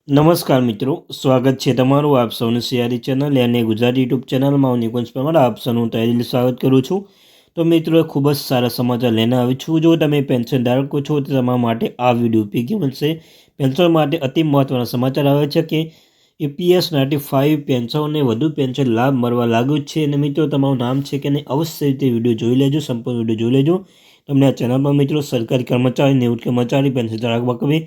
નમસ્કાર મિત્રો, સ્વાગત છે તમારું આપ સૌની સિયારી ચેનલ અને ગુજરાતી યુટ્યુબ ચેનલમાં હું નિકુંજ પરમાર આપ સૌનું તહેદિલ સ્વાગત કરું છું। તો મિત્રો ખૂબ જ સારા સમાચાર લઈને આવી છું। જો તમે પેન્શન ધારકો છો તો તમારા માટે આ વિડીયો ઉપયોગી બનશે। પેન્શન માટે અતિ મહત્ત્વના સમાચાર આવે છે કે EPS 95 પેન્શનને વધુ પેન્શન લાભ મળવા લાગ્યું છે। અને મિત્રો તમારું નામ છે કે નહીં અવશ્ય રીતે વિડીયો જોઈ લેજો, સંપૂર્ણ વિડીયો જોઈ લેજો। તમને આ ચેનલમાં મિત્રો સરકારી કર્મચારી, નિવૃત્ત કર્મચારી, પેન્શન ધારક બકવી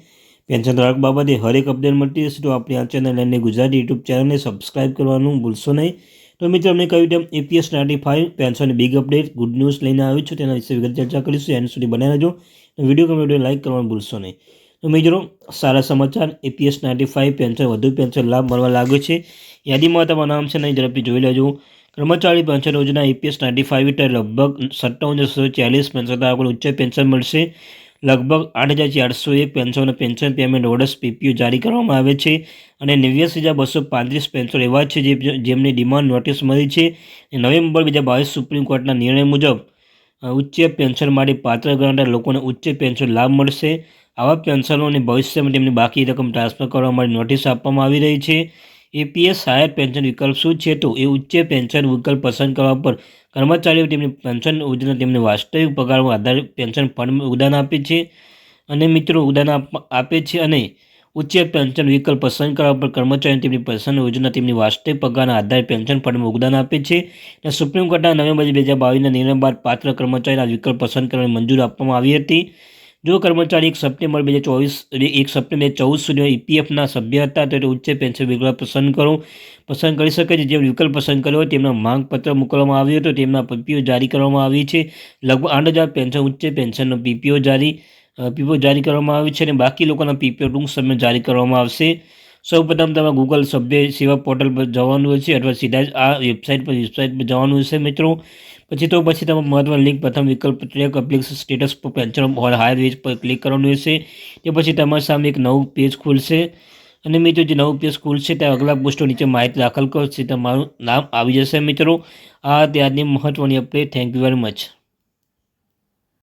પેન્શન ધારક બાબતે હરેક અપડેટ મળતી રહેશે। તો આપણી આ ચેનલ અને ગુજરાતી યુટ્યુબ ચેનલને સબસ્ક્રાઇબ કરવાનું ભૂલશો નહીં। તો મિત્રો અમને કહ્યું તેમ EPS 95 pension big update good news લઈને આવ્યું છું, તેના વિશે વિગત ચર્ચા કરીશું। એન્ડ સુધી બનાવી રહેજો, વિડીયો કમેન્ટ લાઇક કરવાનું ભૂલશો નહીં। તો મિત્રો સારા સમાચાર, EPS 95 પેન્શન વધુ પેન્શન લાભ મળવા લાગ્યો છે। યાદીમાં તમારું નામ છે નહીં ઝડપથી જોઈ લેજો। કર્મચારી પેન્શન યોજના EPS 95 હેઠળ લગભગ 57,640 પેન્શન ધારકોને ઉચ્ચ પેન્શન મળશે। લગભગ 8,401 પેન્શન અને પેન્શન પેમેન્ટ ઓર્ડર્સ PPO જારી કરવામાં આવે છે અને 89,235 પેન્શન એવા છે જેમની ડિમાન્ડ નોટિસ મળી છે। નવેમ્બર 2022 સુપ્રીમ કોર્ટના નિર્ણય મુજબ ઉચ્ચ પેન્શન માટે પાત્ર ગણાતા લોકોને ઉચ્ચ પેન્શન લાભ મળશે। આવા પેન્શનરોને ભવિષ્યમાં તેમની બાકી રકમ ટ્રાન્સફર કરવા માટે નોટિસ આપવામાં આવી રહી છે। EPS સહાયક પેન્શન વિકલ્પ શું છે? તો એ ઉચ્ચ પેન્શન વિકલ્પ પસંદ કરવા પર કર્મચારીઓ તેમની પેન્શન યોજના તેમની વાસ્તવિક પગારમાં આધારિત પેન્શન ફંડ ઉદાન આપે છે અને મિત્રો ઉદાન આપે છે અને ઉચ્ચ પેન્શન વિકલ્પ પસંદ કરવા પર કર્મચારીઓ તેમની પેન્શન યોજના તેમની વાસ્તવિક પગારના આધારે પેન્શન ફંડમાં યોગદાન આપે છે। અને સુપ્રીમ કોર્ટના નવેમ્બર 2022ના નિર્ણય બાદ પાત્ર કર્મચારીના વિકલ્પ પસંદ કરવાની મંજૂરી આપવામાં આવી હતી। જો કર્મચારી 1 સપ્ટેમ્બર 2014 સુધીમાં EPFના સભ્ય હતા તો ઉચ્ચ પેન્શન વિકલ્પ પસંદ કરી શકે છે। જે વિકલ્પ પસંદ કર્યો હોય તેમના માંગપત્ર મોકલવામાં આવ્યું હતું, તેમના PPO જારી કરવામાં આવી છે। લગભગ 8,000 પેન્શન ઉચ્ચ પેન્શનનો PPO જારી કરવામાં આવી છે અને બાકી લોકોના PPO ટૂંક સમયમાં જારી કરવામાં આવશે। સૌપ્રથમ તમારે ગૂગલ સભ્ય સેવા પોર્ટલ પર જવાનું હશે અથવા સીધા જ આ વેબસાઇટ પર જવાનું હશે મિત્રો। પછી તમે મહત્વની લિંક પ્રથમ વિકલ્પ ટ્રેક એપ્લિકેશન સ્ટેટસ પર પેન્શન હાયર વેજ પર ક્લિક કરવાનું રહેશે। તે પછી તમારી સામે એક નવું પેજ ખુલશે અને મિત્રો જે નવું પેજ ખુલશે ત્યાં અગલા પોસ્ટો નીચે માહિતી દાખલ કરશે, તમારું નામ આવી જશે મિત્રો। આ ત્યારની મહત્વની update. Thank you very much.